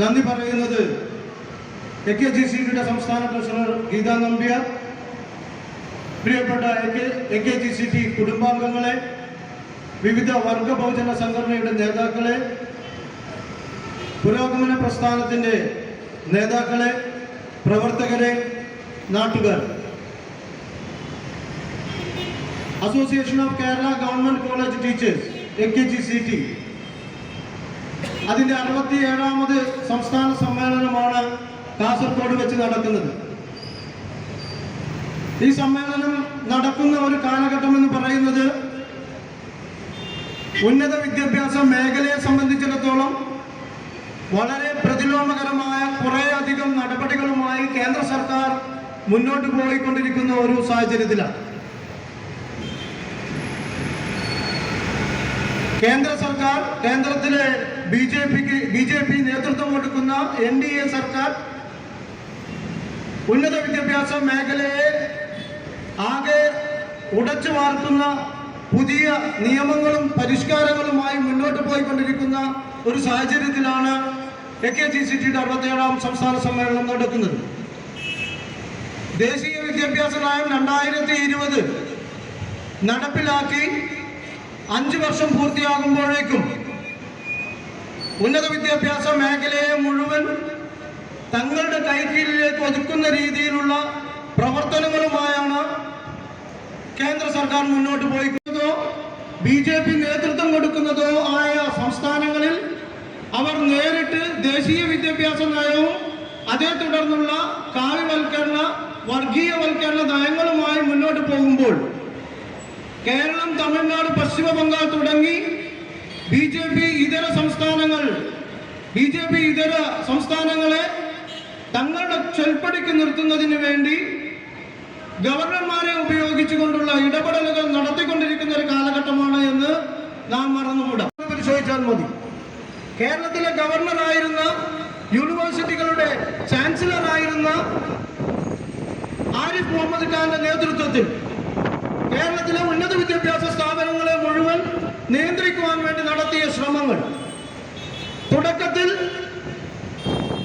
നന്ദി പറയുന്നത് AKGCTയുടെ സംസ്ഥാന ട്രഷറർ ഗീതാ നമ്പ്യാർ, പ്രിയപ്പെട്ട AKGCT കുടുംബാംഗങ്ങളെ, വിവിധ വർഗ ബഹുജന സംഘടനയുടെ നേതാക്കളെ, പുരോഗമന പ്രസ്ഥാനത്തിൻ്റെ നേതാക്കളെ, പ്രവർത്തകരെ, നാട്ടുകാർ, association of Kerala government college teachers AKGCT അതിൻ്റെ 67ാമത് സംസ്ഥാന സമ്മേളനമാണ് കാസർഗോഡ് വെച്ച് നടക്കുന്നത്. ഈ സമ്മേളനം നടക്കുന്ന ഒരു കാലഘട്ടം എന്ന് പറയുന്നത് ഉന്നത വിദ്യാഭ്യാസ മേഖലയെ സംബന്ധിച്ചിടത്തോളം വളരെ പ്രതിലോമകരമായ കുറേയധികം നടപടികളുമായി കേന്ദ്ര സർക്കാർ മുന്നോട്ട് പോയിക്കൊണ്ടിരിക്കുന്ന ഒരു സാഹചര്യത്തിലാണ്. കേന്ദ്ര സർക്കാർ, കേന്ദ്രത്തിലെ BJP നേതൃത്വം കൊടുക്കുന്ന NDA സർക്കാർ ഉന്നത വിദ്യാഭ്യാസ മേഖലയെ ആകെ ഉടച്ചു വാർക്കുന്ന പുതിയ നിയമങ്ങളും പരിഷ്കാരങ്ങളുമായി മുന്നോട്ട് പോയിക്കൊണ്ടിരിക്കുന്ന ഒരു സാഹചര്യത്തിലാണ് AKGCTയുടെ 67ാം സംസ്ഥാന സമ്മേളനം നടക്കുന്നത്. ദേശീയ വിദ്യാഭ്യാസ നയം 2020 നടപ്പിലാക്കി 5 വർഷം പൂർത്തിയാകുമ്പോഴേക്കും ഉന്നത വിദ്യാഭ്യാസ മേഖലയെ മുഴുവൻ തങ്ങളുടെ കൈക്കീഴിലേക്ക് ഒതുക്കുന്ന രീതിയിലുള്ള പ്രവർത്തനങ്ങളുമായാണ് കേന്ദ്ര സർക്കാർ മുന്നോട്ട് പോയിക്കുന്നതോ BJP നേതൃത്വം കൊടുക്കുന്നതോ ആയ സംസ്ഥാനങ്ങളിൽ അവർ നേരിട്ട് ദേശീയ വിദ്യാഭ്യാസ നയവും അതേ തുടർന്നുള്ള കാവ്യവൽക്കരണ, വർഗീയവൽക്കരണ നയങ്ങളുമായി മുന്നോട്ട് പോകുമ്പോൾ കേരളം, തമിഴ്നാട്, പശ്ചിമ ബംഗാൾ തുടങ്ങി BJP ഇതര സംസ്ഥാനങ്ങളെ തങ്ങളുടെ ചൊൽപ്പടിക്ക് നിർത്തുന്നതിന് വേണ്ടി ഗവർണർമാരെ ഉപയോഗിച്ചുകൊണ്ടുള്ള ഇടപെടലുകൾ നടത്തിക്കൊണ്ടിരിക്കുന്ന ഒരു കാലഘട്ടമാണ് എന്ന് നാം മറന്നുകൂടാ. പരിശോധിച്ചാൽ മതി. കേരളത്തിലെ ഗവർണറായിരുന്ന, യൂണിവേഴ്സിറ്റികളുടെ ചാൻസലറായിരുന്ന ആരിഫ് മുഹമ്മദ് ഖാന്റെ നേതൃത്വത്തിൽ കേരളത്തിലെ ഉന്നത വിദ്യാഭ്യാസ സ്ഥാപനങ്ങളെ മുഴുവൻ നിയന്ത്രിക്കുവാൻ വേണ്ടി നടത്തിയ ശ്രമങ്ങൾ തുടക്കത്തിൽ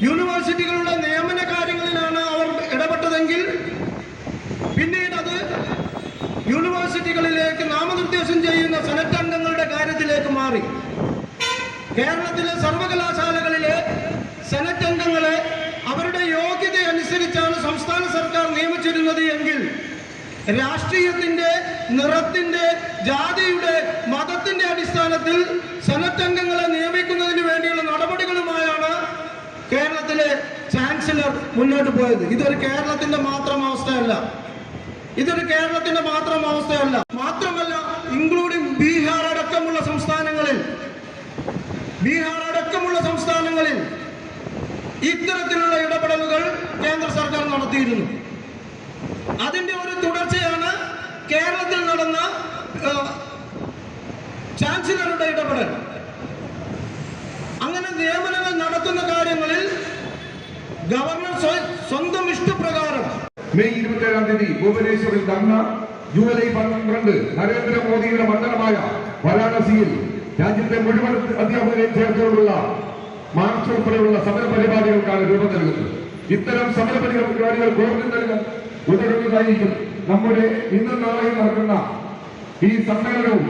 യൂണിവേഴ്സിറ്റികളുടെ നിയമന കാര്യങ്ങളിലാണ് അവർ ഇടപെട്ടതെങ്കിൽ പിന്നീട് അത് യൂണിവേഴ്സിറ്റികളിലേക്ക് നാമനിർദ്ദേശം ചെയ്യുന്ന സെനറ്റ് അംഗങ്ങളുടെ കാര്യത്തിലേക്ക് മാറി. കേരളത്തിലെ സർവകലാശാലകളിലെ സെനറ്റ് അംഗങ്ങളെ അവരുടെ യോഗ്യത അനുസരിച്ചാണ് സംസ്ഥാന സർക്കാർ നിയമിച്ചിരുന്നത് എങ്കിൽ രാഷ്ട്രീയത്തിന്റെ, നിറത്തിന്റെ, ജാതിയുടെ, മതത്തിന്റെ അടിസ്ഥാനത്തിൽ സെനറ്റ് അംഗങ്ങളെ നിയമിക്കുന്നതിന് വേണ്ടിയുള്ള നടപടികളുമായാണ് കേരളത്തിലെ ചാൻസലർ മുന്നോട്ട് പോയത്. ഇതൊരു കേരളത്തിന്റെ മാത്രം അവസ്ഥയല്ല. മാത്രമല്ല, ഇൻക്ലൂഡിംഗ് ബീഹാർ അടക്കമുള്ള സംസ്ഥാനങ്ങളിൽ ഇത്തരത്തിലുള്ള ഇടപെടലുകൾ കേന്ദ്ര സർക്കാർ നടത്തിയിരുന്നു. അതിന്റെ ഒരു തുടർച്ചയാണ് കേരളത്തിൽ നടന്ന ചാൻസലറുടെ ഇടപെടൽ. അങ്ങനെ നിയമനങ്ങൾ നടത്തുന്ന കാര്യങ്ങളിൽ ഗവർണർ സ്വന്തം ഇഷ്ടപ്രകാരം മെയ് 27-ാം തീയതി ഭുവനേശ്വറിൽ നടന്ന ജൂലൈ 12 നരേന്ദ്രമോദിയുടെ മണ്ഡലമായ വാരാണസിയിൽ രാജ്യത്തെ മുഴുവൻ അധ്യാപകരെയും ചേർത്തുകൊണ്ടുള്ള മാർച്ച് ഉൾപ്പെടെയുള്ള സമരപരിപാടികൾക്കാണ് രൂപം നൽകുന്നത്. ഇത്തരം സമരപരിപാടികൾ ഗവൺമെന്റ് ഉതകുന്നതായിരിക്കും. നമ്മുടെ ഇന്നും നാളെയും നടക്കുന്ന ഈ സമ്മേളനവും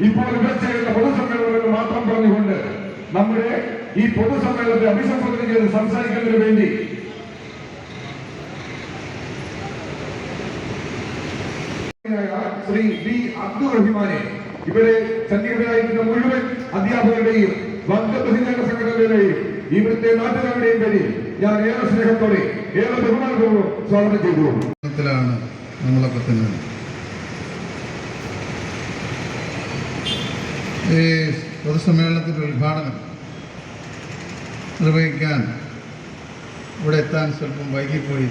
ഇപ്പോൾ ഇവിടെ ചേരുന്ന പൊതുസമ്മേളനങ്ങൾ മാത്രം പറഞ്ഞുകൊണ്ട് നമ്മുടെ ഈ പൊതുസമ്മേളനത്തെ അഭിസംബോധന ചെയ്ത് സംസാരിക്കുന്നതിന് വേണ്ടി ശ്രീ B. അബ്ദുൾ റഹിമാനെ, ഇവിടെ സന്നിഹിതരായിരിക്കുന്ന മുഴുവൻ അധ്യാപകരുടെയും ബഹുജന സംഘടനകളുടെയും ഇവിടുത്തെ നാട്ടുകാരുടെയും പേരിൽ ഞാൻ ഏറെ സ്നേഹത്തോടെ, ഏറെ ബഹുമാനപൂർവ്വം സ്വാഗതം ചെയ്തു. നമ്മളൊക്കെ തന്നെ ഈ പൊതുസമ്മേളനത്തിൻ്റെ ഉദ്ഘാടനം നിർവഹിക്കാൻ ഇവിടെ എത്താൻ സ്വല്പം വൈകിപ്പോയി.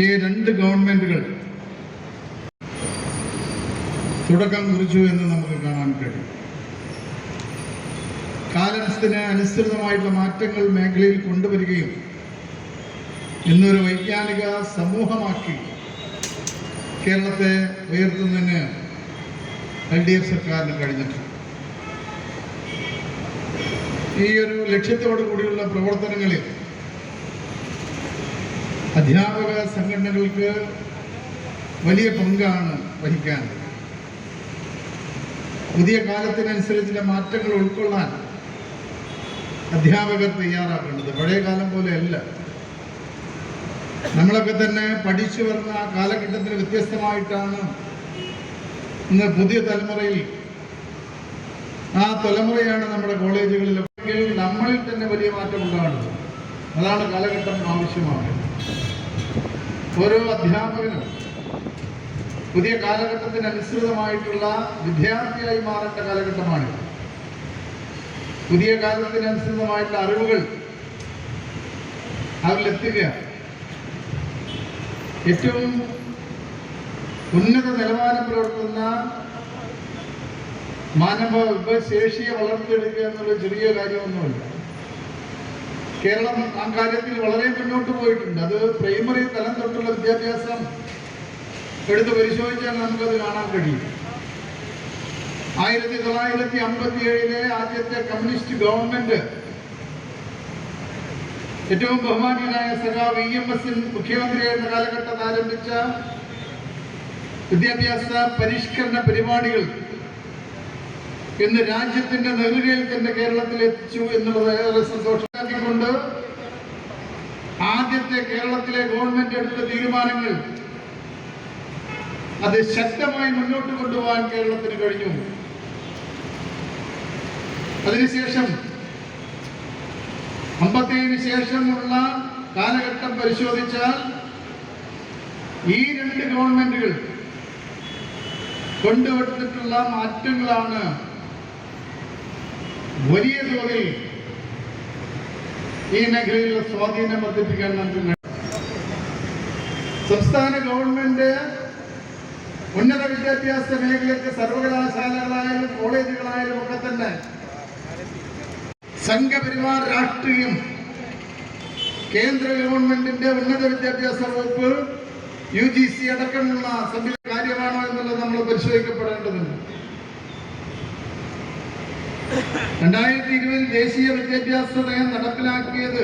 ഈ 2 ഗവൺമെൻറ്റുകൾ തുടക്കം കുറിച്ചു എന്ന് നമുക്ക് കാണാൻ കഴിയും. കാലത്തിന് അനുസൃതമായിട്ടുള്ള മാറ്റങ്ങൾ മേഖലയിൽ കൊണ്ടുവരികയും ഇന്നൊരു വൈജ്ഞാനിക സമൂഹമാക്കി കേരളത്തെ ഉയർത്തുന്നതിന് LDF സർക്കാരിന് കഴിഞ്ഞിട്ടുണ്ട്. ഈ ഒരു ലക്ഷ്യത്തോടു കൂടിയുള്ള പ്രവർത്തനങ്ങളിൽ അധ്യാപക സംഘടനകൾക്ക് വലിയ പങ്കാണ് വഹിക്കാനുള്ളത്. പുതിയ കാലത്തിനനുസരിച്ചുള്ള മാറ്റങ്ങൾ ഉൾക്കൊള്ളാൻ അധ്യാപകർ തയ്യാറാക്കേണ്ടത്. പഴയ കാലം പോലെയല്ല. നമ്മളൊക്കെ തന്നെ പഠിച്ചു വരുന്ന ആ കാലഘട്ടത്തിന് വ്യത്യസ്തമായിട്ടാണ് ഇന്ന് പുതിയ തലമുറയിൽ, ആ തലമുറയാണ് നമ്മുടെ കോളേജുകളിലൊക്കെ നമ്മളിൽ തന്നെ വലിയ മാറ്റം ഉണ്ടാകുന്നത്. അതാണ് കാലഘട്ടം ആവശ്യമാണ്. ഓരോ അധ്യാപകനും പുതിയ കാലഘട്ടത്തിനനുസൃതമായിട്ടുള്ള വിദ്യാർത്ഥിയായി മാറേണ്ട കാലഘട്ടമാണ്. പുതിയ കാലത്തിനനുസൃതമായിട്ടുള്ള അറിവുകൾ അവരിലെത്തുക, ഏറ്റവും ഉന്നത നിലവാരം പുലർത്തുന്ന മാനവ വിഭവശേഷിയെ വളർത്തിയെടുക്കുക എന്നുള്ള ചെറിയ കാര്യമൊന്നുമല്ല. കേരളം ആ കാര്യത്തിൽ വളരെ മുന്നോട്ട് പോയിട്ടുണ്ട്. അത് പ്രൈമറി തലം തൊട്ടുള്ള വിദ്യാഭ്യാസം എടുത്ത് പരിശോധിച്ചാൽ നമുക്കത് കാണാൻ കഴിയും. 1957 ആദ്യത്തെ കമ്മ്യൂണിസ്റ്റ് ഗവൺമെന്റ് ഏറ്റവും ബഹുമാനീയനായ സഖാവ് EMS മുഖ്യമന്ത്രിയായിരുന്ന കാലഘട്ടത്തിൽ ആരംഭിച്ച വിദ്യാഭ്യാസ പരിഷ്കരണ പരിപാടികൾ ഇന്ന് രാജ്യത്തിന്റെ നെറുകയിൽ തന്നെ കേരളത്തിൽ എത്തിച്ചു എന്നുള്ളത് ഏറെ സന്തോഷമാക്കിക്കൊണ്ട് ആദ്യത്തെ കേരളത്തിലെ ഗവൺമെന്റ് എടുത്ത തീരുമാനങ്ങൾ അത് ശക്തമായി മുന്നോട്ട് കൊണ്ടുപോകാൻ കേരളത്തിന് കഴിഞ്ഞു. അതിനുശേഷം 57 ശേഷമുള്ള കാലഘട്ടം പരിശോധിച്ചാൽ ഈ രണ്ട് ഗവൺമെന്റുകൾ കൊണ്ടുവന്നിട്ടുള്ള മാറ്റങ്ങളാണ് വലിയ തോതിൽ ഈ മേഖലയിലുള്ള സ്വാധീനം വർദ്ധിപ്പിക്കാൻ നമുക്ക്. സംസ്ഥാന ഗവൺമെന്റ് ഉന്നത വിദ്യാഭ്യാസ മേഖലയ്ക്ക് സർവകലാശാലകളായാലും കോളേജുകളായാലും ഒക്കെ തന്നെ സംഘപരിവാർ രാഷ്ട്രീയം കേന്ദ്ര ഗവൺമെന്റിന്റെ ഉന്നത വിദ്യാഭ്യാസ വകുപ്പ് UGC അടക്കമുള്ള കാര്യമാണോ എന്നുള്ളത് നമ്മൾ പരിശോധിക്കപ്പെടേണ്ടതുണ്ട്. 2020 ദേശീയ വിദ്യാഭ്യാസ നയം നടപ്പിലാക്കിയത്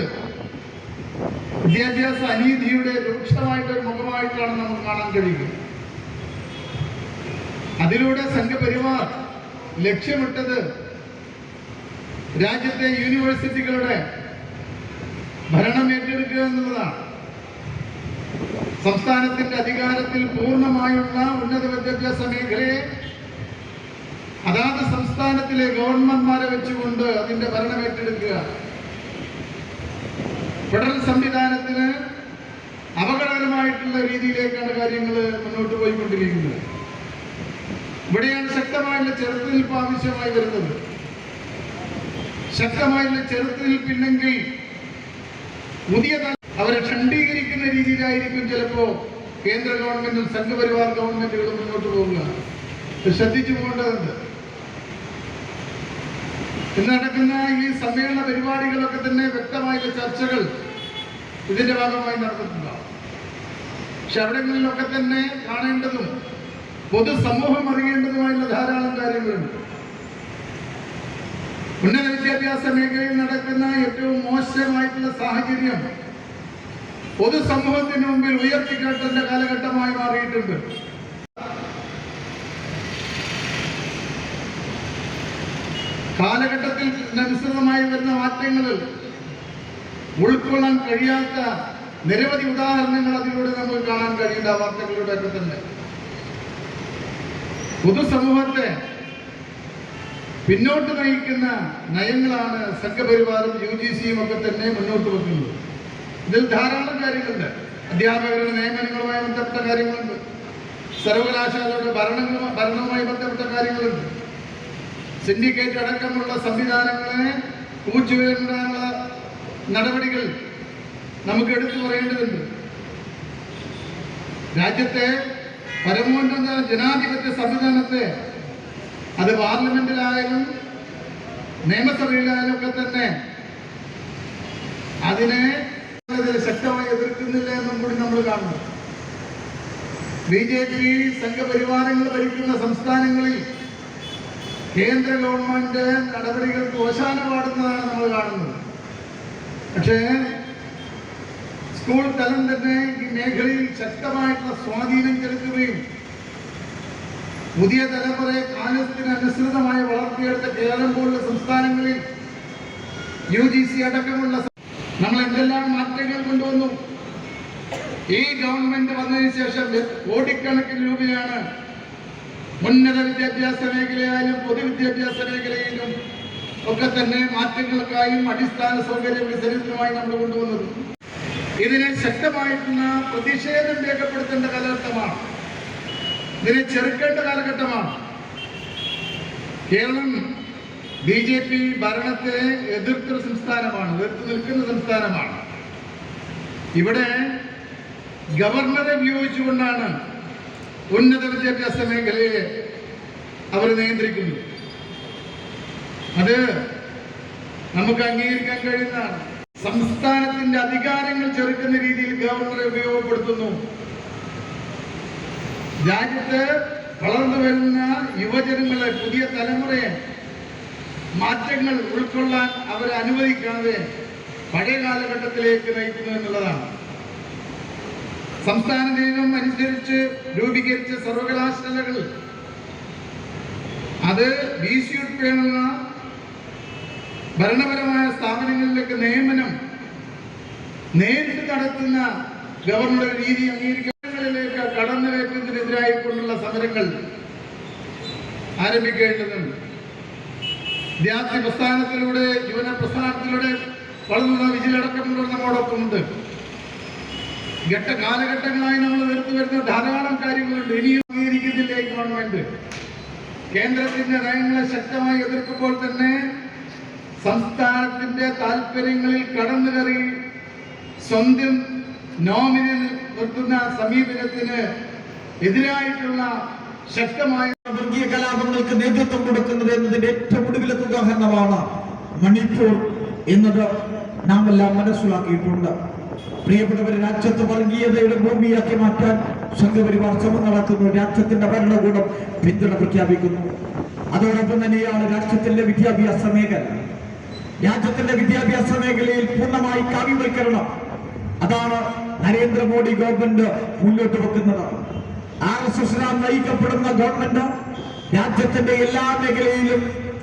വിദ്യാഭ്യാസ അനീതിയുടെ രൂക്ഷമായിട്ടൊരു മുഖമായിട്ടാണ് നമുക്ക് കാണാൻ കഴിയുക. അതിലൂടെ സംഘപരിവാർ ലക്ഷ്യമിട്ടത് രാജ്യത്തെ യൂണിവേഴ്സിറ്റികളുടെ ഭരണം ഏറ്റെടുക്കുക എന്നുള്ളതാണ്. സംസ്ഥാനത്തിന്റെ അധികാരത്തിൽ പൂർണ്ണമായുള്ള ഉന്നത വിദ്യാഭ്യാസ മേഖലയെ അതാത് സംസ്ഥാനത്തിലെ ഗവൺമെന്റ്മാരെ വെച്ചുകൊണ്ട് അതിന്റെ ഭരണം ഏറ്റെടുക്കുക. ഫെഡറൽ സംവിധാനത്തിന് അപകടകരമായിട്ടുള്ള രീതിയിലേക്കാണ് കാര്യങ്ങൾ മുന്നോട്ട് പോയിക്കൊണ്ടിരിക്കുന്നത്. ഇവിടെയാണ് ശക്തമായുള്ള ചെറുത്തുനിൽപ്പ് ആവശ്യമായി വരുന്നത്. ശക്തമായുള്ള ചെറുത്തുനിൽപ്പില്ലെങ്കിൽ പുതിയ അവരെ ഖണ്ഡീകരിക്കുന്ന രീതിയിലായിരിക്കും ചിലപ്പോ കേന്ദ്ര ഗവൺമെന്റും സംഘപരിവാർ ഗവൺമെന്റുകളും മുന്നോട്ട് പോവുക. ശ്രദ്ധിച്ചു പോകേണ്ടതുണ്ട്. ഇന്ന് നടക്കുന്ന ഈ സമ്മേളന പരിപാടികളൊക്കെ തന്നെ വ്യക്തമായുള്ള ചർച്ചകൾ ഇതിന്റെ ഭാഗമായി നടന്നിട്ടുണ്ടാവും. പക്ഷെ അവിടങ്ങളിലൊക്കെ തന്നെ കാണേണ്ടതും പൊതുസമൂഹം അറിയേണ്ടതുമായുള്ള ധാരാളം കാര്യങ്ങളുണ്ട്. ഉന്നത വിദ്യാഭ്യാസ മേഖലയിൽ നടക്കുന്ന ഏറ്റവും മോശമായിട്ടുള്ള സാഹചര്യം പൊതുസമൂഹത്തിന് മുമ്പിൽ ഉയർത്തിക്കാട്ടേണ്ട കാലഘട്ടമായി മാറിയിട്ടുണ്ട്. കാലഘട്ടത്തിൽ അനുസൃതമായി വരുന്ന മാറ്റങ്ങൾ ഉൾക്കൊള്ളാൻ കഴിയാത്ത നിരവധി ഉദാഹരണങ്ങൾ അതിലൂടെ നമുക്ക് കാണാൻ കഴിയുന്ന വാർത്തകളുടെ ഒക്കെ തന്നെ. പൊതുസമൂഹത്തെ പിന്നോട്ട് നയിക്കുന്ന നയങ്ങളാണ് സംഘപരിവാറും UGCയും ഒക്കെ തന്നെ മുന്നോട്ട് വെക്കുന്നത്. ഇതിൽ ധാരാളം കാര്യങ്ങളുണ്ട്. അധ്യാപകരുടെ നിയമനങ്ങളുമായി ബന്ധപ്പെട്ട കാര്യങ്ങളുണ്ട്. സർവകലാശാലയുടെ ഭരണവുമായി ബന്ധപ്പെട്ട കാര്യങ്ങളുണ്ട്. സിൻഡിക്കേറ്റ് അടക്കമുള്ള സംവിധാനങ്ങളെ കൂച്ചുയർത്താനുള്ള നടപടികൾ നമുക്ക് എടുത്തു പറയേണ്ടതുണ്ട്. രാജ്യത്തെ പരമോന്നത ജനാധിപത്യ സംവിധാനത്തെ അത് പാർലമെന്റിലായാലും നിയമസഭയിലായാലും ഒക്കെ തന്നെ അതിനെ ശക്തമായി എതിർക്കുന്നില്ല എന്നും കൂടി നമ്മൾ കാണുന്നു. BJP സംഘപരിവാരങ്ങൾ ഭരിക്കുന്ന സംസ്ഥാനങ്ങളിൽ കേന്ദ്ര ഗവൺമെന്റ് നടപടികൾക്ക് ഓശാന പാടുന്നതാണ് നമ്മൾ നമ്മൾ കാണുന്നത്. പക്ഷേ സ്കൂൾ തലം തന്നെ ഈ മേഖലയിൽ ശക്തമായിട്ടുള്ള സ്വാധീനം ചെലുത്തുകയും പുതിയ തലമുറയെ കാലത്തിനനുസൃതമായി വളർത്തിയെടുത്ത കേരളം പോലുള്ള സംസ്ഥാനങ്ങളിൽ UGC അടക്കമുള്ള നമ്മൾ എന്തെല്ലാം മാറ്റങ്ങൾ കൊണ്ടുവന്നു. ഈ ഗവൺമെന്റ് വന്നതിന് ശേഷം കോടിക്കണക്കിന് രൂപയാണ് ഉന്നത വിദ്യാഭ്യാസ മേഖലയായാലും പൊതുവിദ്യാഭ്യാസ മേഖലയിലും ഒക്കെ തന്നെ മാറ്റങ്ങൾക്കായും അടിസ്ഥാന സൗകര്യ വികസനത്തിനുമായി നമ്മൾ കൊണ്ടുവന്നത്. ഇതിനെ ശക്തമായിട്ടുള്ള പ്രതിഷേധം രേഖപ്പെടുത്തേണ്ട കാലഘട്ടമാണ്. ഇതിനെ ചെറുക്കേണ്ട കാലഘട്ടമാണ്. കേരളം BJP ഭരണത്തെ എതിർത്ത സംസ്ഥാനമാണ്, എതിർത്ത് നിൽക്കുന്ന സംസ്ഥാനമാണ്. ഇവിടെ ഗവർണറെ ഉപയോഗിച്ചുകൊണ്ടാണ് ഉന്നത വിദ്യാഭ്യാസ മേഖലയെ അവർ നിയന്ത്രിക്കുന്നത്. അത് നമുക്ക് അംഗീകരിക്കാൻ കഴിയുന്നതാണ്. സംസ്ഥാനത്തിന്റെ അധികാരങ്ങൾ ചെറുക്കുന്ന രീതിയിൽ ഗവർണറെ ഉപയോഗപ്പെടുത്തുന്നു. രാജ്യത്ത് വളർന്നു വരുന്ന യുവജനങ്ങളെ, പുതിയ തലമുറയെ മാറ്റങ്ങൾ ഉൾക്കൊള്ളാൻ അവരെ അനുവദിക്കാതെ പഴയ കാലഘട്ടത്തിലേക്ക് നയിക്കുന്നു എന്നുള്ളതാണ്. സംസ്ഥാന നിയമം അനുസരിച്ച് രൂപീകരിച്ച സർവകലാശാലകൾ അത് BC ഉൾപ്പെടെയുള്ള ഭരണപരമായ സ്ഥാപനങ്ങളിലേക്ക് നിയമനം നേരിട്ട് നടത്തുന്ന ഗവർണറുടെ രീതി അംഗീകരിക്കുന്നതിലേക്ക് കടന്നുകയറ്റത്തിനെതിരായിക്കൊണ്ടുള്ള സമരങ്ങൾ ആരംഭിക്കേണ്ടതുണ്ട്. വിദ്യാർത്ഥി പ്രസ്ഥാനത്തിലൂടെ, യുവന പ്രസ്ഥാനത്തിലൂടെ വളർന്ന വിജിലടക്കമുള്ള നമ്മോടൊപ്പമുണ്ട്. കാലഘട്ടങ്ങളായി നമ്മൾ നിർത്തി വരുന്ന ധാരാളം കാര്യങ്ങളുണ്ട്. ഇനിയും അംഗീകരിക്കുന്നില്ല ഈ ഗവൺമെന്റ്. കേന്ദ്രത്തിന്റെ നയങ്ങളെ ശക്തമായി എതിർക്കുമ്പോൾ തന്നെ സംസ്ഥാനത്തിന്റെ താല്പര്യങ്ങളിൽ കടന്നുകയറി സ്വന്തം നോമിനി നിർത്തുന്ന സമീപനത്തിന് എതിരായിട്ടുള്ള ശക്തമായ വർഗീയ കലാപങ്ങൾക്ക് നേതൃത്വം കൊടുക്കുന്നത് എന്നതിന്റെ ഏറ്റവും ഒടുവിലത്തെ ഉദാഹരണമാണ് മണിപ്പൂർ എന്നത് നാം എല്ലാം മനസ്സിലാക്കിയിട്ടുണ്ട്. പ്രിയപ്പെട്ടവരെ, രാജ്യത്ത് വർഗീയതയുടെ ഭൂമിയാക്കി മാറ്റാൻ സംഘപരിവാർ ശ്രമം നടത്തുന്നു. രാജ്യത്തിന്റെ ഭരണകൂടം പിന്തുണ പ്രഖ്യാപിക്കുന്നു. അതോടൊപ്പം തന്നെയാണ് രാജ്യത്തിന്റെ വിദ്യാഭ്യാസ മേഖല. രാജ്യത്തിന്റെ വിദ്യാഭ്യാസ മേഖലയിൽ പൂർണ്ണമായി കാവ്യവൽക്കരണം, അതാണ് നരേന്ദ്രമോദി ഗവൺമെന്റ് മുന്നോട്ട് വെക്കുന്നത്. RSS നയിക്കപ്പെടുന്ന ഗവൺമെന്റ് രാജ്യത്തിന്റെ എല്ലാ മേഖലയിലും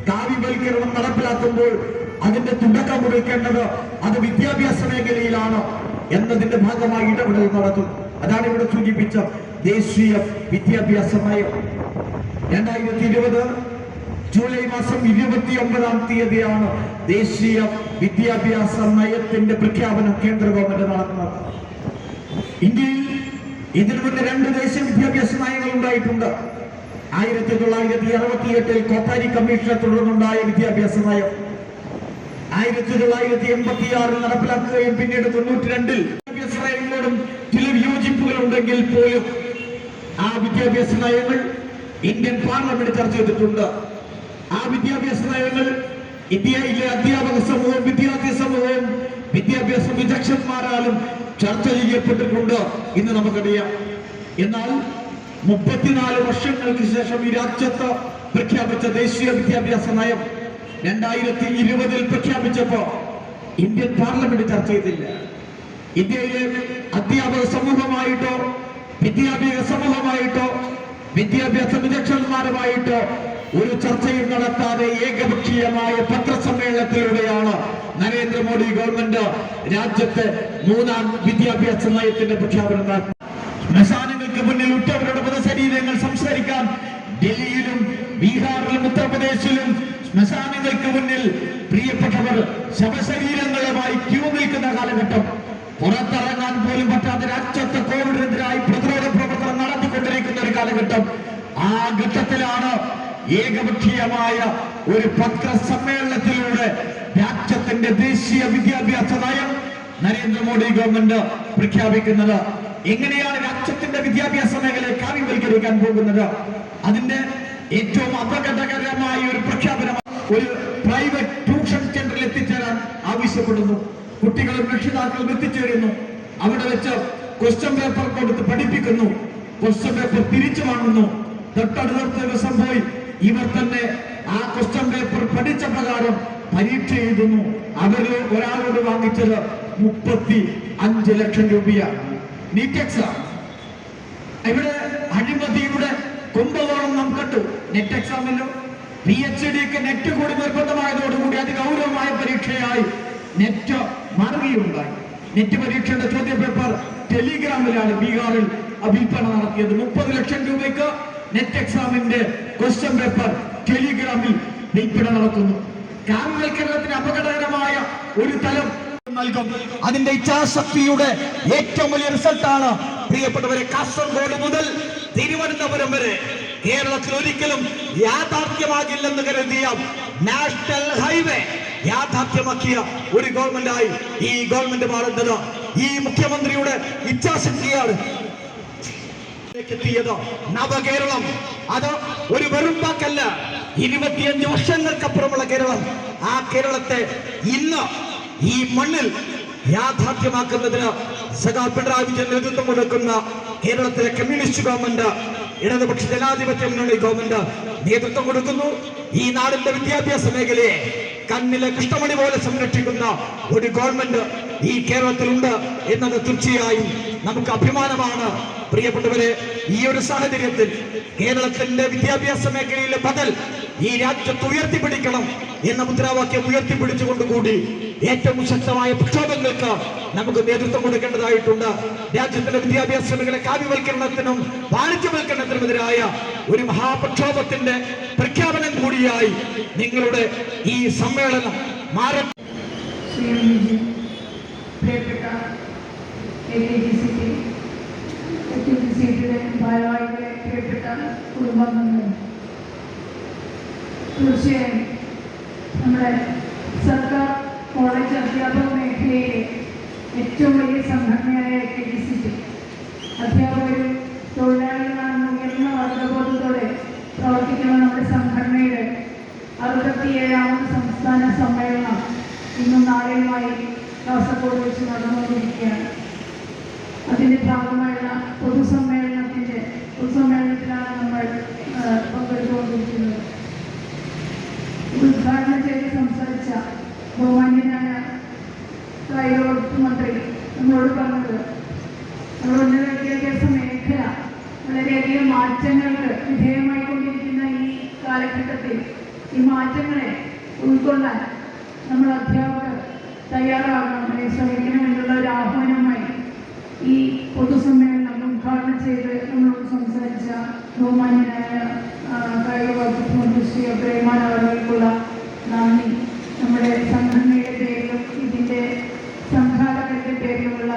കാവ്യവൽക്കരണം നടപ്പിലാക്കുമ്പോൾ അതിന്റെ തുടക്കം കുറിക്കേണ്ടത് അത് വിദ്യാഭ്യാസ മേഖലയിലാണ് എന്നതിന്റെ ഭാഗമായി ഇടപെടൽ നടത്തും. അതാണ് ഇവിടെ സൂചിപ്പിച്ച ദേശീയ വിദ്യാഭ്യാസ നയം. 2020 ജൂലൈ മാസം 29-ാം തീയതിയാണ് ദേശീയ വിദ്യാഭ്യാസ നയത്തിന്റെ പ്രഖ്യാപനം കേന്ദ്ര ഗവൺമെന്റ് നടത്തുന്നത്. ഇന്ത്യയിൽ ഇതിനു മുന്നേ 2 ദേശീയ വിദ്യാഭ്യാസ നയങ്ങൾ ഉണ്ടായിട്ടുണ്ട്. 1968 കോത്താരി കമ്മീഷനെ തുടർന്നുണ്ടായ വിദ്യാഭ്യാസ നയം, 1986 നടപ്പിലാക്കുകയും പിന്നീട് 92 വിദ്യാഭ്യാസ നയങ്ങളോടും ചില വിയോജിപ്പുകൾ ഉണ്ടെങ്കിൽ പോലും ആ വിദ്യാഭ്യാസ നയങ്ങൾ ഇന്ത്യൻ പാർലമെന്റ് ചർച്ച ചെയ്തിട്ടുണ്ട്. ആ വിദ്യാഭ്യാസ നയങ്ങൾ ഇന്ത്യയിലെ അധ്യാപക സമൂഹവും വിദ്യാർത്ഥി സമൂഹവും വിദ്യാഭ്യാസ വിദഗ്ധന്മാരാലും ചർച്ച ചെയ്യപ്പെട്ടിട്ടുണ്ട് എന്ന് നമുക്കറിയാം. എന്നാൽ 34 വർഷങ്ങൾക്ക് ശേഷം ഈ രാജ്യത്ത് പ്രഖ്യാപിച്ച ദേശീയ വിദ്യാഭ്യാസ നയം 2020 പ്രഖ്യാപിച്ചപ്പോ ഇന്ത്യൻ പാർലമെന്റ് ചർച്ച ചെയ്തില്ല. ഇന്ത്യയിലെ അധ്യാപക സമൂഹമായിട്ടോ വിദ്യാഭ്യാസ സമൂഹമായിട്ടോ വിദ്യാഭ്യാസ വിദഗ്ധന്മാരുമായിട്ടോ ഒരു ചർച്ചയും നടത്താതെ ഏകപക്ഷീയമായ പത്രസമ്മേളനത്തിലൂടെയാണ് നരേന്ദ്രമോദി ഗവൺമെന്റ് രാജ്യത്തെ 3ാം വിദ്യാഭ്യാസ നയത്തിന്റെ പ്രഖ്യാപനം നടത്തി. ശ്മശാനങ്ങൾക്ക് മുന്നിൽ ഉറ്റവരുടെ മൃതശരീരങ്ങൾ സംസ്കരിക്കാൻ ഡൽഹിയിലും ബീഹാറിലും ഉത്തർപ്രദേശിലും ശ്മശാനങ്ങൾക്ക് മുന്നിൽ പ്രിയപ്പെട്ടവർ ശവശരീരങ്ങളുമായി ക്യൂ നിൽക്കുന്ന കാലഘട്ടം, പുറത്തിറങ്ങാൻ പോലും പറ്റാത്ത രാജ്യത്ത് കോവിഡിനെതിരായി പ്രതിരോധ പ്രവർത്തനം നടത്തിക്കൊണ്ടിരിക്കുന്ന ഒരു കാലഘട്ടം. ആ ഘട്ടത്തിലാണ് ഏകപക്ഷീയമായ ഒരു പത്രസമ്മേളനത്തിലൂടെ രാജ്യത്തിന്റെ ദേശീയ വിദ്യാഭ്യാസ നയം നരേന്ദ്രമോദി ഗവൺമെന്റ് പ്രഖ്യാപിക്കുന്നത്. എങ്ങനെയാണ് രാജ്യത്തിന്റെ വിദ്യാഭ്യാസ മേഖലയെ കാവ്യവൽക്കരിക്കാൻ പോകുന്നത്? അതിന്റെ ഏറ്റവും അപകടകരമായ ഒരു പ്രഖ്യാപനം ഒരു പ്രൈവറ്റ് ട്യൂഷൻ സെന്ററിൽ എത്തിച്ചേരാൻ ആവശ്യപ്പെടുന്നു. കുട്ടികളും രക്ഷിതാക്കളും എത്തിച്ചേരുന്നു. അവിടെ വെച്ച് ക്വസ്റ്റ്യൻ പേപ്പർ കൊടുത്ത് പഠിപ്പിക്കുന്നു. ക്വസ്റ്റ്യൻ പേപ്പർ തിരിച്ചു വാങ്ങുന്നു. തൊട്ടടുത്ത ദിവസം പോയി ഇവർ തന്നെ ആ ക്വസ്റ്റ്യൻ പേപ്പർ പഠിച്ച പ്രകാരം പരീക്ഷ എഴുതുന്നു. അവര് ഒരാളോട് വാങ്ങിച്ചത് 35 ലക്ഷം രൂപയാണ്. നീറ്റ് എക്സാം ഇവിടെ അഴിമതിയുടെ കുംഭകോണം നാം കണ്ടു. നെറ്റ് എക്സാമിലോ PhDക്ക് നെറ്റ് കൂടി നിർബന്ധമായതോടുകൂടി അതിഗൗരവമായ പരീക്ഷയായി നെറ്റ് മാറുകയുണ്ടായി. നെറ്റ് പരീക്ഷയുടെ ചോദ്യപേപ്പർ ടെലിഗ്രാമിലാണ് ബീഹാറിൽ വിൽപ്പന നടത്തിയത്. 30 ലക്ഷം രൂപയ്ക്ക് നെറ്റ് എക്സാമിന്റെ ക്വസ്റ്റ്യൻ പേപ്പർ ടെലിഗ്രാമിൽ വിൽപ്പന നടത്തുന്നു. കാവ്യവൽക്കരണത്തിന് അപകടകരമായ ഒരു തലം നൽകും. അതിന്റെ ഇച്ഛാശക്തിയുടെ ഏറ്റവും വലിയ റിസൾട്ടാണ് പ്രിയപ്പെട്ടവരെ കാസർഗോഡ് മുതൽ തിരുവനന്തപുരം വരെ കേരളത്തിൽ ഒരിക്കലും യാഥാർത്ഥ്യമാകില്ലെന്ന് കരുതിയ നാഷണൽ ഹൈവേ യാഥാർത്ഥ്യമാക്കിയ ഒരു ഗവൺമെന്റായി ഈ ഗവൺമെന്റ് മാറുന്നത് ഈ മുഖ്യമന്ത്രിയുടെ ഇച്ഛാശക്തിയാണ്. എത്തിയത് നവകേരളം അത് ഒരു വെറും വാക്കല്ല. 25 വർഷങ്ങൾക്കപ്പുറമുള്ള കേരളം, ആ കേരളത്തെ ഇന്ന് ഈ മണ്ണിൽ യാഥാർത്ഥ്യമാക്കുന്നതിന് സഖാ പിണറായി വിജയൻ നേതൃത്വം കൊടുക്കുന്ന കേരളത്തിലെ കമ്മ്യൂണിസ്റ്റ് ഗവൺമെന്റ്, ഇടതുപക്ഷ ജനാധിപത്യ മുന്നണി ഗവൺമെന്റ് നേതൃത്വം കൊടുക്കുന്നു. ഈ നാടിന്റെ വിദ്യാഭ്യാസ മേഖലയെ കണ്ണിലെ കൃഷ്ണമണി പോലെ സംരക്ഷിക്കുന്ന ഒരു ഗവൺമെന്റ് ഈ കേരളത്തിലുണ്ട് എന്നത് തീർച്ചയായും നമുക്ക് അഭിമാനമാണ്. പ്രിയപ്പെട്ടവരെ, ഈ ഒരു സാഹചര്യത്തിൽ കേരളത്തിന്റെ വിദ്യാഭ്യാസ മേഖലയിലെ ബദൽ ഈ രാജ്യത്ത് ഉയർത്തിപ്പിടിക്കണം എന്ന മുദ്രാവാക്യം ഉയർത്തിപ്പിടിച്ചുകൊണ്ടുകൂടി ഏറ്റവും ശക്തമായ പ്രക്ഷോഭങ്ങൾക്ക് നമുക്ക് നേതൃത്വം കൊടുക്കേണ്ടതായിട്ടുണ്ട്. രാജ്യത്തിന്റെ വിദ്യാഭ്യാസ മേഖല കാവ്യവൽക്കരണത്തിനും വാണിജ്യവൽക്കരണത്തിനുമെതിരായ ഒരു മഹാപ്രക്ഷോഭത്തിന്റെ പ്രഖ്യാപനം കൂടിയായി നിങ്ങളുടെ ഈ സമ്മേളനം മാറും. തീർച്ചയായും നമ്മുടെ സർക്കാർ കോളേജ് അധ്യാപക മേഖലയിലെ ഏറ്റവും വലിയ സംഘടനയായ KTCT അധ്യാപകരും തൊഴിലാളികളാണെന്ന് ഉയർന്ന വർഗബോധത്തോടെ പ്രവർത്തിക്കുന്ന നമ്മുടെ സംഘടനയുടെ 67ാമത് സംസ്ഥാന സമ്മേളനം ഇന്നും നാളെയുമായി കാസർഗോഡ് വെച്ച് നടന്നുകൊണ്ടിരിക്കുകയാണ്. അതിൻ്റെ ഭാഗമായുള്ള പൊതുസമ്മേളനത്തിലാണ് നമ്മൾ പങ്കെടുത്തുകൊണ്ടിരിക്കുന്നത്. ഉദ്ഘാടനം ചെയ്ത് സംസാരിച്ച ബഹുമാന്യനായ കായിക വകുപ്പ് മന്ത്രി നമ്മളോട് പറഞ്ഞത് നമ്മുടെ ഉന്നത വിദ്യാഭ്യാസ മേഖല വളരെയധികം മാറ്റങ്ങൾക്ക് വിധേയമായിക്കൊണ്ടിരിക്കുന്ന ഈ കാലഘട്ടത്തിൽ ഈ മാറ്റങ്ങളെ ഉൾക്കൊള്ളാൻ നമ്മൾ അധ്യാപകർ തയ്യാറാകണം, ശ്രമിക്കണമെന്നുള്ള ഒരു ആഹ്വാനമായി ഈ പൊതുസമ്മേളനം ഉദ്ഘാടനം ചെയ്ത് നമ്മളോട് സംസാരിച്ച ബഹുമാന്യനായ കായിക വകുപ്പ് മന്ത്രി ശ്രീ അബ്ദുറഹ്മാൻ അവർക്കുള്ള നന്ദി നമ്മുടെ സംഘടനയുടെ പേരിലും ഇതിൻ്റെ സംഘാടകരുടെ പേരിലുമുള്ള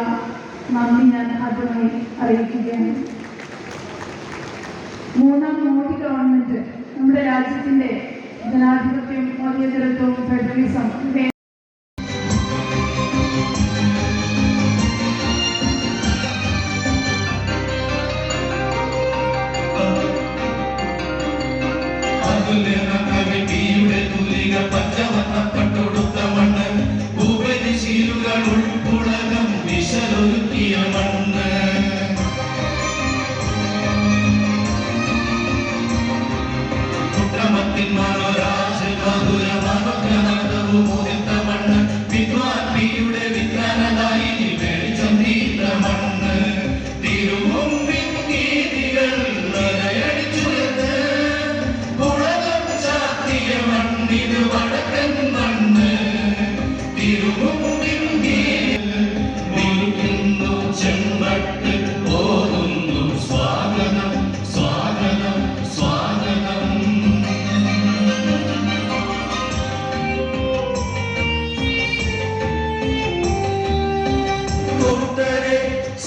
നന്ദി ഞാൻ ആദ്യമായി അറിയിക്കുകയാണ്. മൂന്നാം മോദി ഗവൺമെന്റ് നമ്മുടെ രാജ്യത്തിൻ്റെ ജനാധിപത്യം, മതേതരത്വം, ഫെഡറലിസം പച്ചവണ്ണപ്പെട്ടൊടുത്ത മണ്ണ് ഉപരിശീലുകൾ ഉൾപ്പുളകം വിശലൊരുക്കിയ മണ്ണ് കുട്ടമത്തിന്മാരൊരാശ മധുര മനോജ്ഞനാഥവും മുതിർത്ത മണ്ണ് വിദ്വാൻപിയുടെ വിജ്ഞാനതായി വെളിച്ചം തീർത്ത മണ്ണ് തിരുമുമ്പിൻ ഗീതികൾ നിലയടിച്ചുയർന്ന് ഉലകം ചാത്തിയ മണ്ണിത് വടക്കൻ മണ്ണ് തിരുമുമ്പിൻ വിളിക്കുന്നു ചെമ്പട്ട് ഓതുന്നു സ്വാഗതം സ്വാഗതം സ്വാഗതം. കൂട്ടരെ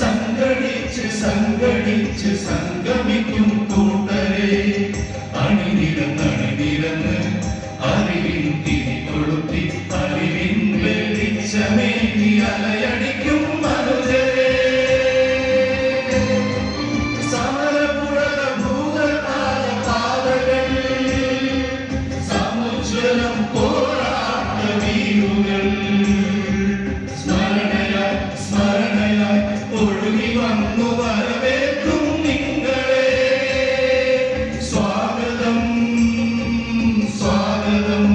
സംഘടിച്ച് സംഘടിച്ച് സംഗമിക്കും കൂട്ടരെ അണിനിരന്ന് അറിവിൻ തിരി കൊളുത്തി അറിവിൻ വെളിച്ചമേറ്റി അലയടിക്കും മനുജരെ സമരപുഴക ഭൂതകാല പാതകൾ സമുജ്വലം പോരാട്ട വീരുകൾ സ്മരണയായി സ്മരണയായി ഒഴുകി വന്നു വരവേൽക്കും നിങ്ങളെ സ്വാഗതം സ്വാഗതം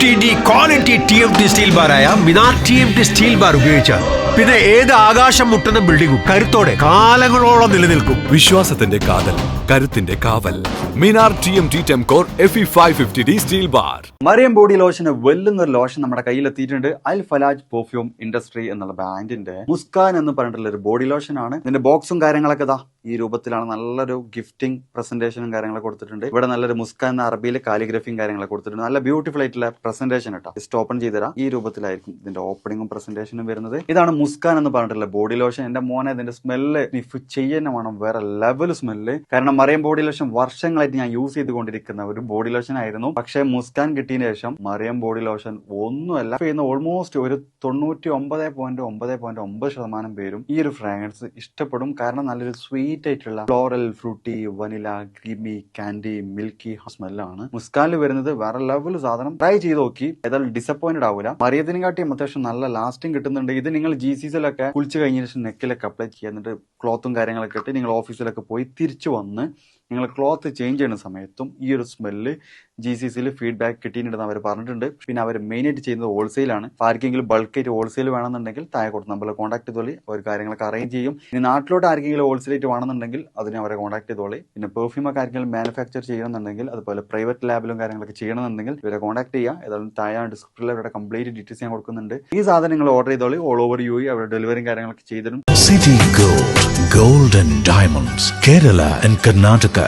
FTD ക്വാളിറ്റി TMT സ്റ്റീൽ ബാറായ മിനാർ TMT സ്റ്റീൽ ബാർ ഉപയോഗിച്ചാൽ പിന്നെ ഏത് ആകാശം മുട്ടുന്ന ബിൽഡിംഗും കരുത്തോടെ കാലങ്ങളോളം നിലനിൽക്കും. വിശ്വാസത്തിന്റെ കാതൽ, കരുത്തിന്റെ കാവൽ. Minar TMT Temcore FE 550D steel bar. Mariyam body ലോഷന് വെല്ലുന്ന ഒരു ലോഷൻ നമ്മുടെ കയ്യിലെത്തിയിട്ടുണ്ട്. അൽ ഫലാജ് പെർഫ്യൂം ഇൻഡസ്ട്രി എന്നുള്ള ബ്രാൻഡിന്റെ മുസ്കാൻ എന്ന് പറഞ്ഞിട്ടുള്ള ഒരു ബോഡി ലോഷൻ ആണ്. ഇതിന്റെ ബോക്സും കാര്യങ്ങളൊക്കെ ഇതാ ഈ രൂപത്തിലാണ്. നല്ലൊരു ഗിഫ്റ്റിംഗ് പ്രസന്റേഷനും കാര്യങ്ങളൊക്കെ കൊടുത്തിട്ടുണ്ട്. ഇവിടെ നല്ലൊരു മുസ്കാൻ എന്ന അറബിയിൽ കാലിഗ്രഫിയും കാര്യങ്ങളൊക്കെ കൊടുത്തിട്ടുണ്ട്. നല്ല ബ്യൂട്ടിഫുൾ ആയിട്ടുള്ള പ്രസന്റേഷൻ കേട്ടോ. ജസ്റ്റ് ഓപ്പൺ ചെയ്തുതരാം. ഈ രൂപത്തിലായിരിക്കും ഇതിന്റെ ഓപ്പണിംഗും പ്രസന്റേഷനും വരുന്നത്. ഇതാണ് മുസ്കാൻ എന്ന് പറഞ്ഞിട്ടുള്ള ബോഡി ലോഷൻ. എന്റെ മോനെ ഇതിന്റെ സ്മെല്ല് സ്നിഫ് ചെയ്യുന്ന വേണം, വേറെ ലെവൽ സ്മെല്ല്. കാരണം മറിയം ബോഡി ലോഷൻ വർഷങ്ങളായിട്ട് ഞാൻ യൂസ് ചെയ്തുകൊണ്ടിരിക്കുന്ന ഒരു ബോഡി ലോഷൻ ആയിരുന്നു. പക്ഷേ മുസ്കാൻ കിട്ടിയതിനു ശേഷം മറിയം ബോഡി ലോഷൻ ഒന്നുമല്ല ചെയ്യുന്ന ഓൾമോസ്റ്റ് ഒരു 99.9% പേരും ഈ ഒരു ഫ്രാഗ്രൻസ് ഇഷ്ടപ്പെടും. കാരണം നല്ലൊരു സ്വീറ്റ് ആയിട്ടുള്ള floral, fruity, vanilla, creamy, candy, milky സ്മെല്ലാണ് മുസ്കാനിൽ വരുന്നത്. വേറെ ലെവൽ സാധനം. ട്രൈ ചെയ്ത് നോക്കി, ഏതായാലും ഡിസപ്പോയിന്റഡ് ആവില്ല. മറിയത്തിനും കാട്ടിയും അത്യാവശ്യം നല്ല ലാസ്റ്റിംഗ് കിട്ടുന്നുണ്ട്. ഇത് നിങ്ങൾ GCCയിലൊക്കെ കുളിച്ച് കഴിഞ്ഞ ശേഷം നെക്കിലൊക്കെ അപ്ലൈ ചെയ്യുക. എന്നിട്ട് ക്ലോത്തും കാര്യങ്ങളൊക്കെ ഇട്ട് നിങ്ങൾ ഓഫീസിലൊക്കെ പോയി തിരിച്ചു വന്ന് നിങ്ങൾ ക്ലോത്ത് ചേഞ്ച് ചെയ്യുന്ന സമയത്തും ഈ ഒരു സ്മെല്ല് GCCയിൽ ഫീഡ്ബാക്ക് കിട്ടിയിട്ടുണ്ടെന്ന് അവർ പറഞ്ഞിട്ടുണ്ട്. പിന്നെ അവർ മെയിനായിട്ട് ചെയ്യുന്നത് ഹോൾസെയിലാണ്. ആർക്കെങ്കിലും ബൾക്കായിട്ട് ഹോൾസെയിൽ വേണമെന്നുണ്ടെങ്കിൽ താഴെ കൊടുത്ത് നമ്മൾ കോൺടാക്ട് ചെയ്തോളി. അവർ കാര്യങ്ങളൊക്കെ അറേഞ്ച് ചെയ്യും. ഇനി നാട്ടിലോട്ട് ആർക്കെങ്കിലും ഹോൾസെയിലായിട്ട് വേണമെന്നുണ്ടെങ്കിൽ അതിനെ അവരെ കോൺടാക്ട് ചെയ്തോളി. പിന്നെ പെർഫ്യൂമൊക്കെ ആർക്കെങ്കിലും മാനുഫാക്ചർ ചെയ്യണമെന്നുണ്ടെങ്കിൽ, അതുപോലെ പ്രൈവറ്റ് ലാബിലും കാര്യങ്ങളൊക്കെ ചെയ്യണമെന്നുണ്ടെങ്കിൽ ഇവരെ കോൺടാക്ട് ചെയ്യുക. ഏതായാലും താഴെ ഡിസ്ക്രിപ്ഷനിൽ അവരുടെ കംപ്ലീറ്റ് ഡീറ്റെയിൽസ് ഞാൻ കൊടുക്കുന്നുണ്ട്. ഈ സാധനം നിങ്ങൾ ഓർഡർ ചെയ്തോളി. ഓൾ ഓവർ UAE അവരുടെ ഡെലിവറിയും കാര്യങ്ങളൊക്കെ ചെയ്തിടും. City Gold, Gold and Diamonds, Kerala and Karnataka.